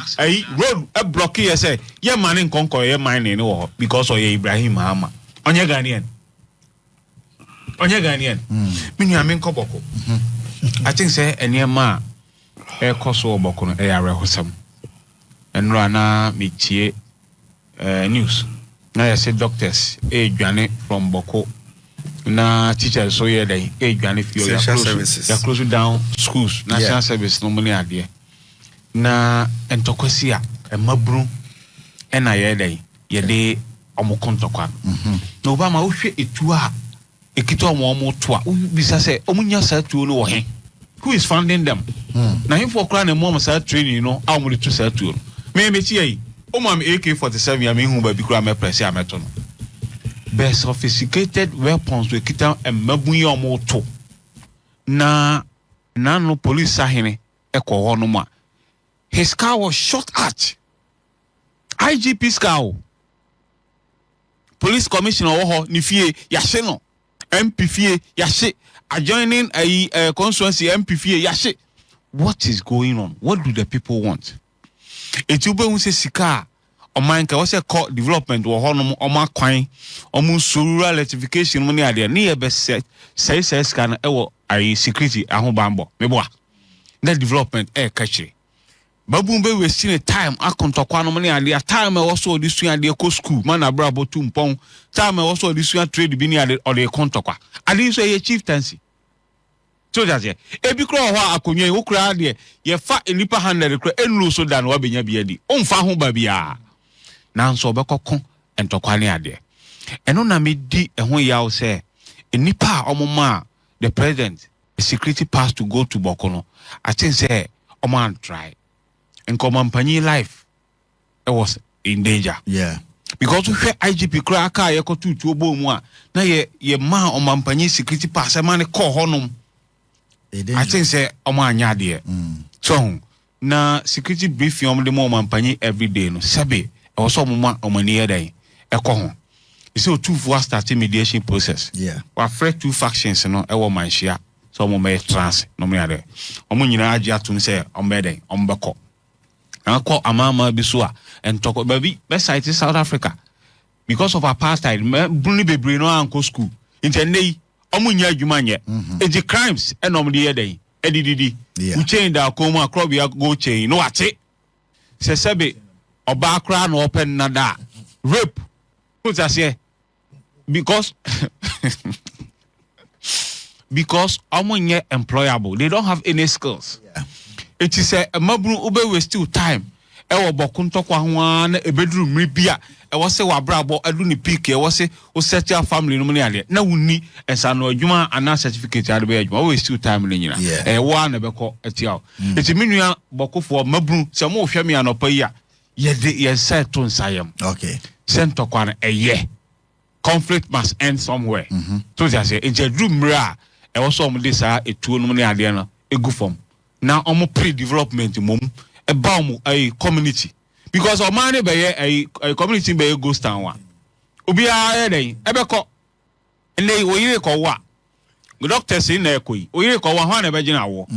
road e block ye say ye mane nkonko ye mine ni wo because of Ibrahim Mahama. Onye Ghanaian. Minu amen koboko. I think say eniema e koso oboko no e arehosam. And Rana Michie news. Now I say doctors, Jane from Boko. Na teachers so yeah they Jane for your services. They're closing down schools, national service no money idea. Na entokosia e mabru e na ye dey ye de omokontokwa. Na Obama wo hwe etu a ekito omo to a bisa say omunya sa tuo no wo he. Who is funding them? Na him for kra na mom sa training no a omo to sa tuo. Me tie am AK-47 ya me hu ba bi kura me press ya meto no be sophisticated weapons we kita emabun ya omo to na no police ahene ekọ ho no ma his car was shot at IGP scow police commissioner wo nifie yahye no MPP yahye adjoining a constituency MPP yahye. What is going on? What do the people want? Etube hu se sika oman ka wo se call development wo ho no oma kwan omu rural electrification mo ne ade ne ye be say sika na e wo security ahobambo meboa na development kachi babu be wasting time akontokwa no ne ade time e wo so di sua ade ko school man abrabo tumpon time e wo so di sua trade bi ne ade ode kontokwa ade so ye chieftaincy. So that's it. Ebi kro ho akonwa wo kra de ye fa enipa 100 kra enlu so dan wa benya bia di onfa ho ba bia na nso obekokko entokwa ne ade eno na medi ehun yawo se enipa omoma the president the security pass to go to Bokono. I think say oman try and company life it was in danger. Yeah, because we IGP kra aka ye ko tutu obo mu a na ye ma omanpanyi security pass e ma ne call honum. I think say anya de so na security briefing the more omanpanyi every day no sebe e wo so omoma omani edan e ko ho. You see two for starting mediation process. Yeah, we afraid two factions no e wo manhia so mo me trans no me ade omo nyina agi atum say ombeden ombeko na ko amama bi so a entoko baby be site South Africa because of apartheid bruni bebre no anko school intendei omo nya adwuma nye e crimes e no de yeden edididi we change da komo akrobia go chain no ate se sebe oba akra no open nada rape put us here because omonye employable, they don't have any skills. Yeah. It is a mabru ube we still time e wo bokunto kwa ho na e bedroom ribia e wo se wa brabo adu ni pick e wo se o set your family no money ade na wuni ensa no adwuma ana certificate ade be adwuma we still time le nyina e wo na be ko etiaw eti minua bokofo mabru se mo hwe me anopa yi a ye set to nsayam. Okay, sento kwa na eye conflict must end somewhere. So they say in room ra e wo so mo de sa etuo no ne ade no egu form na omo pre-development mom e ba omo a community because o man be ye a community be ghost town wa obi a den e be ko ene wo yire ko wa doctors in na ekoi o yire ko wa ho na be gina wo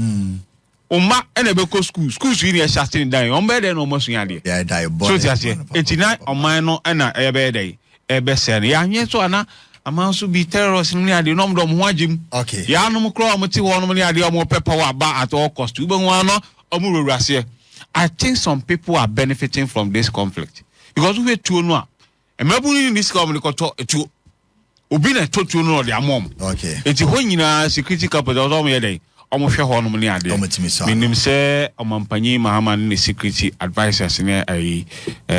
umma ene be ko schools yire shastin dan o be den no mo suya de yeah die boy. so they say etina o man no na e be den e be se ya nye so ana amanso bi terrorism ni ade nom dom ho agim. Okay, ya nom kro amoti ho nom ni ade omo pepper wa ba at all cost ube ho ano omo rurase. I think some people are benefiting from this conflict because we tuo no a emabu ni this community to obi na to no de amom. okay, Eti ho nyina security capital omo ye den omo hwe ho nom ni ade minim se omampanyi mahama ni security advisors ni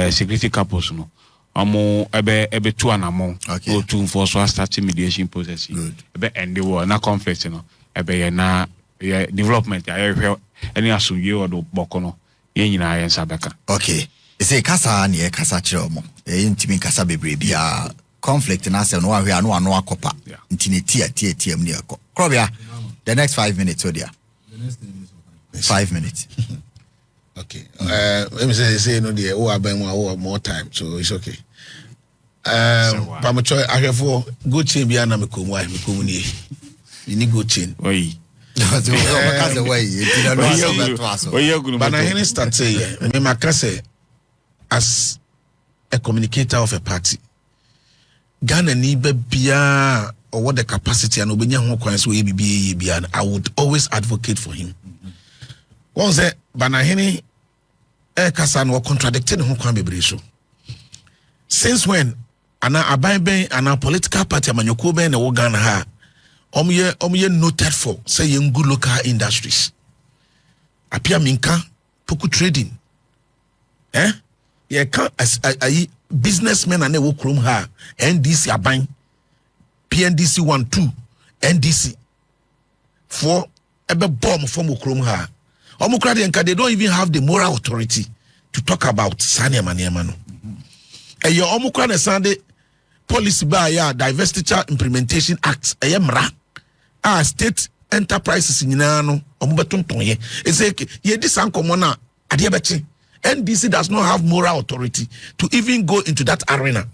security couples no amo ebe tu anamo go to for so starting mediation process ebe end the war na conflict no ebe ye na ye development ya hwe any asumye odo bokono ye nyina ye nsabeka. Okay, say kasa na ye kasa kire omo e ntimi kasa bebre bia conflict na se no ahwe anu anu akopa ntine tie mu ne ekọ krobia the next 5 minutes odia the next 5 minutes. Okay. Let me say no dear. Oh, I buy more time, so it's okay. Pamacho, I have for good chain beyond me come why me come ni. You need good chain. Oi. So because the way you did not know. But I start say me makase as a communicator of a party. Ghana ni be bia or what the capacity and obenya ho kwan so ye bia I would always advocate for him. One say Banahini kasa no contradicted ho kwan bebre so. Since when ana aban ana political party amanyoko ben na wo Ghana ha omye noted for say yen good local industries. Apia minka poku trading. Ye kan businessmen and wo krom ha NDC aban PNDC 1-2 NDC for ebe bomb from krom ha. They don't even have the moral authority to talk about Sanya Maniamano. And your Omukran Sunday policy by ya Diversity Implementation Act, a yamra, state enterprises in Nano, Omubaton Tonye. It's like ye this uncle mona, Adiabachi, NDC does not have moral authority to even go into that arena.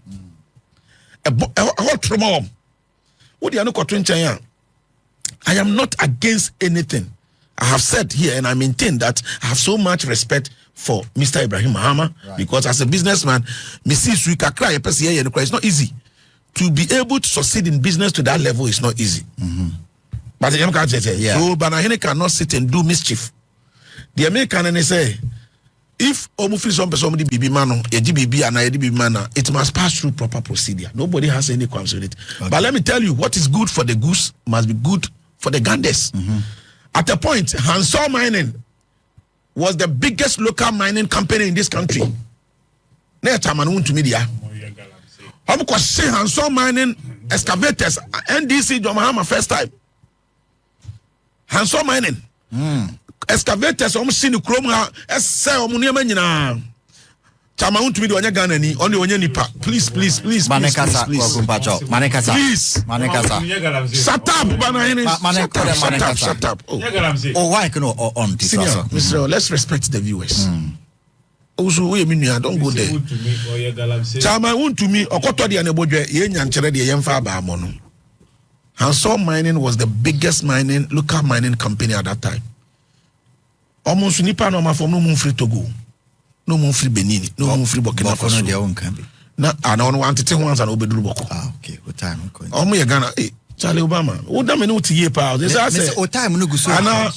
I am not against anything. I have said here, and I maintain that I have so much respect for Mr. Ibrahim Mahama, because as a businessman, it's not easy to be able to succeed in business to that level. It's not easy. But so Banahene cannot sit and do mischief. The American say, if somebody BB mano, it must pass through proper procedure. Nobody has any qualms with it. Okay. But let me tell you, what is good for the goose must be good for the ganders. At a point, Hansol Mining was the biggest local mining company in this country. To media. I'm going to say Hansol Mining excavators, NDC Mahama first time. Hansol Mining. Excavators, almost seen the chrome, say, Chama to me do Ghana ni only onye nipa. Please. Manekasa. Shut up, Manekasa. Shut up. Oh, why can on this? Mr. Let's respect the viewers. Also, we mean don't go there. Chama to me okoto de anebodwe ye nyanchere de yemfa ba amono. Hansol Mining was the biggest local mining company at that time. Almost nipa no ma from no free Togo. No more free Benin, no more free Burkina Faso. Their own country. No, I don't want to take ones and obey Boko. Okay, what time? Oh, Ghana, Charlie Obama. What damn no to ye power. This I say, what time no go so. Ana,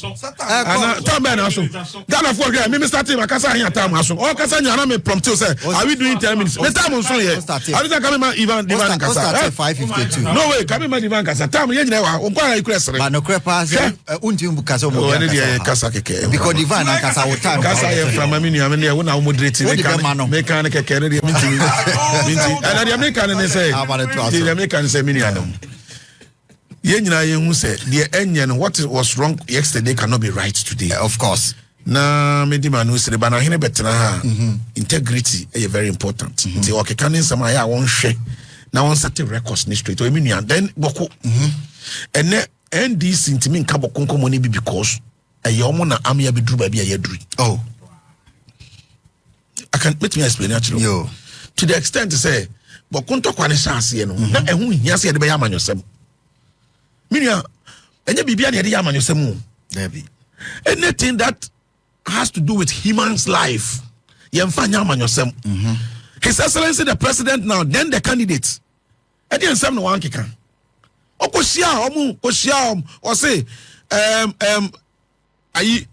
time ben aso. Ghana for game. Me start him akasa here time aso. Oh, kasa nyana me prompt you say. Are we doing 10 minutes? Me time on so here. I don't come man Ivan kasa. 5:52. No way, come man Ivan kasa. Time ye nyina wa. Onko na request. But no crepa say unti mbu kasa mo. Kasa keke. Because Ivan kasa what time? Kasa here from amini amini we na moderate me kan keke ne minti. And the American say. The American say mini adam. What was wrong yesterday cannot be right today. Of course. Na medimanu say Banahene betra integrity is very important. Nti okay kanin sama ya won hwe na won set records ni straight. O emi then boko. Ene NDC ntimi nka boko nkomo ni bi because omo na amya beduru ba bia yaduri. Oh. I can let me explain actually. Yo. To the extent to say boko ntokwa ne chance no na ehu hia se de be ya amanyosem. Minya, anything that has to do with human's life, His Excellency the President now, then the candidates. I didn't say no one can. Or say,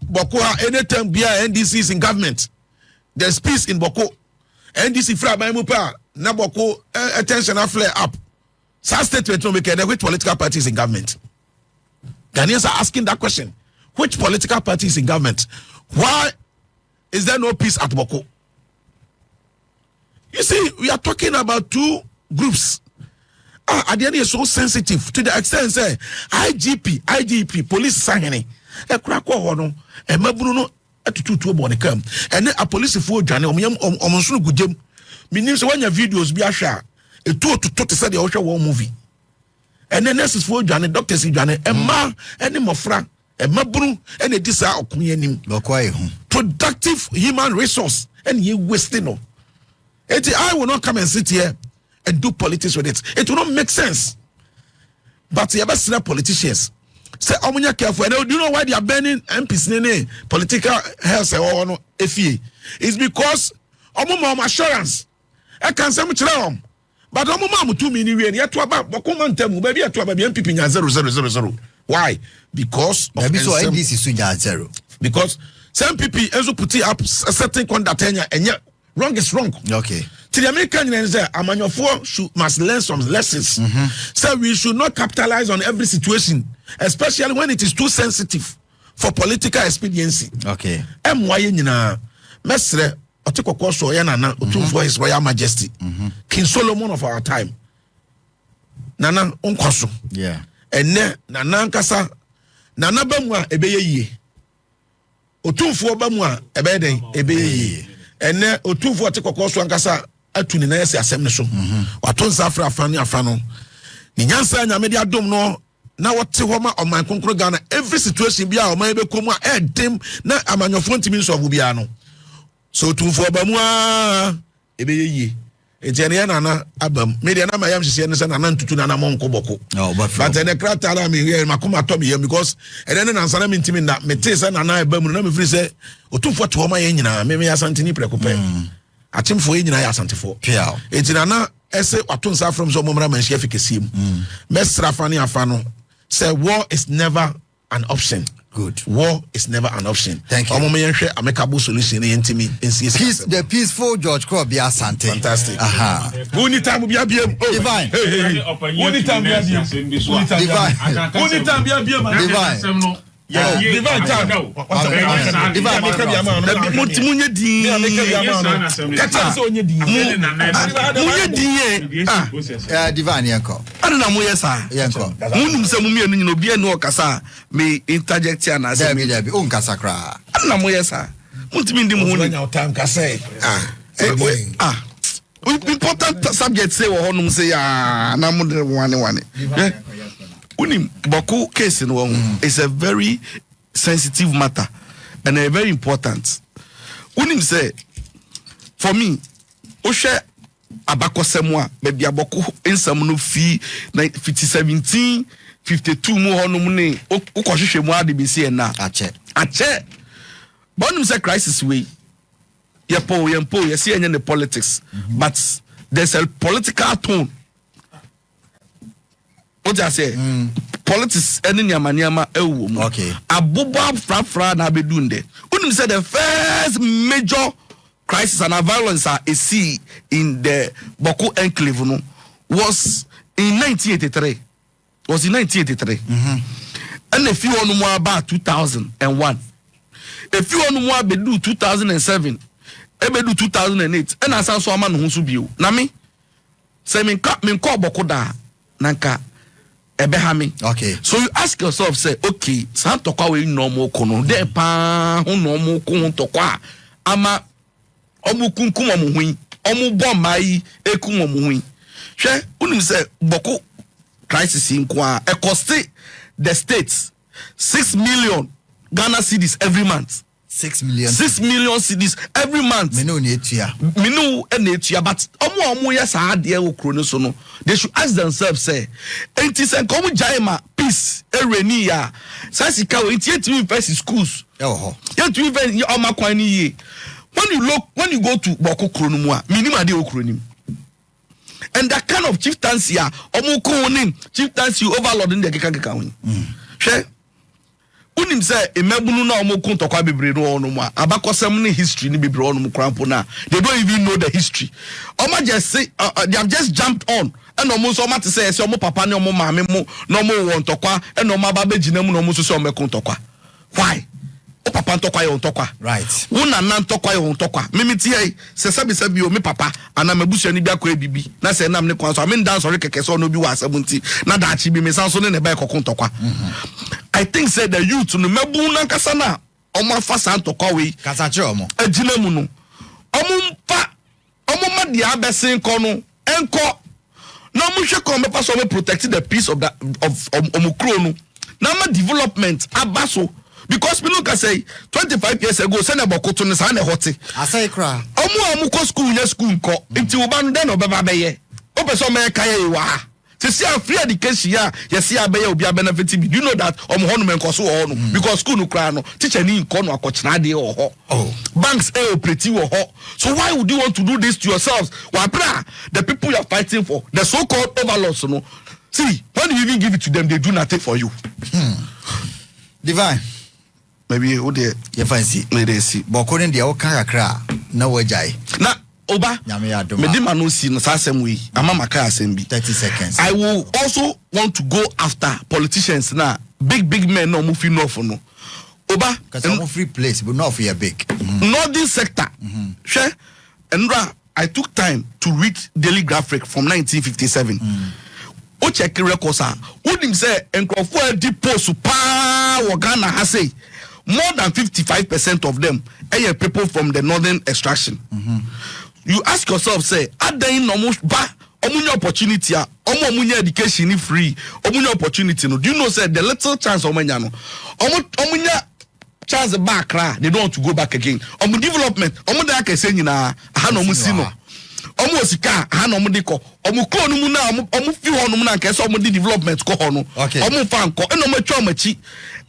Boko anytime NDC is in government. There's peace in Boko. NDC fra by Mupa, na Boko attention flare up. Some statement to make which political party is in government. Ghanaians are asking that question. Which political party is in government? Why is there no peace at Boko? You see, we are talking about two groups. At the end, is so sensitive to the extent say IGP, police sangene. A crack or a mabuno at 2 bonnicum. And then a police for Johnny Omonsu Gujem. Meaning when your videos be a share. A tour to say the Osha war movie. And then nurses for Johnny, doctors in Johnny, and ma, and the Mofra, and Mabru, and a desire of productive human resource, and you wasting no. I will not come and sit here and do politics with it. It will not make sense. But you ever see that politicians say, "Oh, when you're careful, and do you know why they are banning MPs, political health, or no? It's because assurance. I can't say much wrong. But I'm 2 million yet to about maybe at NPP 0. Why? Because of NDC 0. Because some people also put up a certain conduct and yet wrong is wrong. Okay. To the American must learn some lessons. So we should not capitalize on every situation, especially when it is too sensitive for political expediency. Okay. Mesre Otikoko Nana Otumfo His Royal Majesty King Solomon of our time. Nana Onkwaso. Yeah. And ne Nana Nkasa Nana Bamwa ebeye ye. Otumfo Bamwa ebeden ebeye ye. And ne Otumfo Otikoko so Nkasa atuni na yesi asem ne so. Waton safra afano. Ni nyansa nyame dia dom no na wote homa oman konkro Ghana every situation bia oman be komu a edem na amanyofo ntimi so obu bia no. so to for bamwa ebe ye etiane na abam media na mayam hye ne se na ntutu na monko boko but ene krata na me here makoma to me because ene na ansana me ntimi na me te se na abam na me free se otumfo to ma ye nyina me Ashanti ni prekope atimfo ye nyina ya Asantefo etina na ese watonsa from so momra man hye fikesi mu mesra fani afa no say war is never an option. Good. War is never an option. Thank you. Amicable solution in peace, the peaceful George Crop be Asante. Fantastic. Aha. Only time we are Divine. Only time we are Divine. Divine time. Divine yanko. Ana mo yesa. Yanko. Munum se mumie no nyino bia no kasa me interject ya na se. Dabi on kasa kra. Ana mo yesa. Muntimi ndim hu ni. Important subject say wo honum say ya na mo de wane. Unim Boku case in one is a very sensitive matter and a very important. Unim say for me, Oshe Abako Semwa, maybe Aboko in some no fee 17, 52 more honumune, Okoshe Moa de BC na Ache. Bonum say crisis way. Yempo, you see in the politics, but there's a political tone. What I say? Politics any nyama ewu. Okay. Abuba fra na bedunde. Unim said the first major crisis and violence I see in the Boku enclave no was in 1983. Was in 1983. And a few on more about 2001. A few on more bedu 2007. Ebedu 2008. And as I saw man who subiu. Na me say min call Boku da nanka. Okay. So you ask yourself, say, okay, Santokwa we normal kono, de pa hu normal kun tokwa ama omu kunkum omuhui, omu bomai ekum omuhui. Hwe, unim say Boku crisis in kwa e cost the states 6 million Ghana cedis every month. 6 million. 6 million cedis every month. Minu netia. But omu yes ade okro no so no. They should ask themselves say, enti sen komu jaima peace ereni ya. Sasika we enti to university schools. Yet to even oma kwani ye. When you go to Boku kro no mu a, minim ade okro nim. And that kind of chieftaincy a omu ko nim, chieftaincy overlording the keka won. Hwe unim say emebunu na omokun tokwa bebre no onu mu abakosem ne history ni bebre onu mu krampo na they don't even know the history. Oma just say they have just jumped on and omo so ma te say omo papa ne omo maame mu no omo won tokwa and omo aba begina mu no omo so say omekun tokwa. Why? O papa ntokwa ye ntokwa. Right. Wona na ntokwa ye ntokwa. Mimiti ye se sabi o me papa ana mabusu ni bia kwa bibi na se nam ne kwan so am dan sorry keke so no bi wa asabunti na da achi bi me san so ne ba kokon tokwa. I think say the youth no mebu na kasa na omo afa san tokwa we kasa che omo agina mu no omo mpa omo ma dia besen ko no enko na omo hwe ko me paso me protect the peace of omo kro no na ma development abaso. Because we look at say 25 years ago, send a bokoto ne sa na hote. Asai kra. Omo ko school nya school nko. Nti oba no den obeba beye. Opeso me kaye wa. Se see a free education ya, ye see abeye obi a benefit bi. You know that omo hono men koso ho no because school no kra no. Teacher ni nko no akochina de ho. Banks operate ho. So why would you want to do this to yourselves? Wapra the people you are fighting for, the so-called overlords no. See, when you even give it to them, they do nothing for you. Divine. Maybe who there? You fancy? They see. Boku ne dia o kan akra na wajai. Na oba. Nyame adoma. Me di manu si no sasem we. Ama maka asem bi. 30 seconds. I will also want to go after politicians na big men no mufi no for no. Oba. Cause I'm free place, but not for your big. Northern sector. Share. Andra, I took time to read Daily Graphic from 1957. O check records ah. Would say enkrofo edi post pa wo Ghana ha say more than 55% of them are people from the northern extraction. You ask yourself, say, are they no ba omunya opportunity omunya education free omunya opportunity no. Do you know say the little chance omanya no omunya chance back they don't want to go back again. Development da ka say nyina ha no si no osika ha no de ko klo no mu na fi ho no mu na ka say di development ko ho no fa nko matwa machi.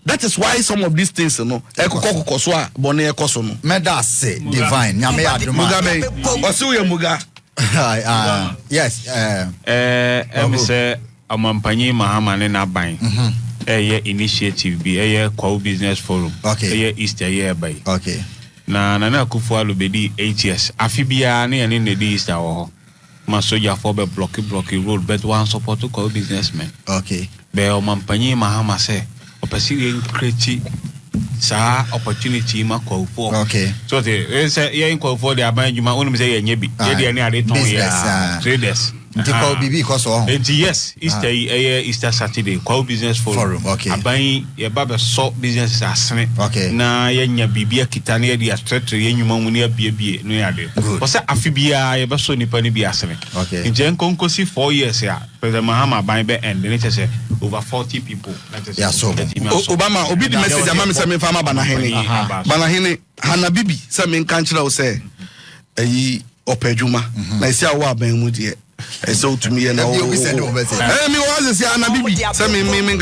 That is why some of these things no ekoko so a bone ekoso no meda say divine nyame adoma mugabe osi we muga yes me say amampanyi mahama ne na ban initiative bi kwa business forum Easter year by na kufu alubedi 8 years afibia ne ne di Easter wo ma soja for be block road but one support to kwa businessmen be amampanyi mahama say opasi create sa opportunity ma kwa for so the kwa for the aban juma onum say ye nyebi ye de ne ade ton ya traders Because BB koso. Yes, Easter Saturday. Kwa business forum. Abai ye baba so business asene. Na ye nya bibia kitane ye dia straight ye nyuma mu ne bie no ya de. Osa afibia ye ba so nipa ni bia asene. Nje nkonkosi 4 years ya. President Mahama abai be end ne say over 40 people. Yeah, so Obama obi the message amam say me fama banahene hana bibi say me kan kira o say eyi opedwuma na isi awo aban mu de. So to me and me was say na bibi say me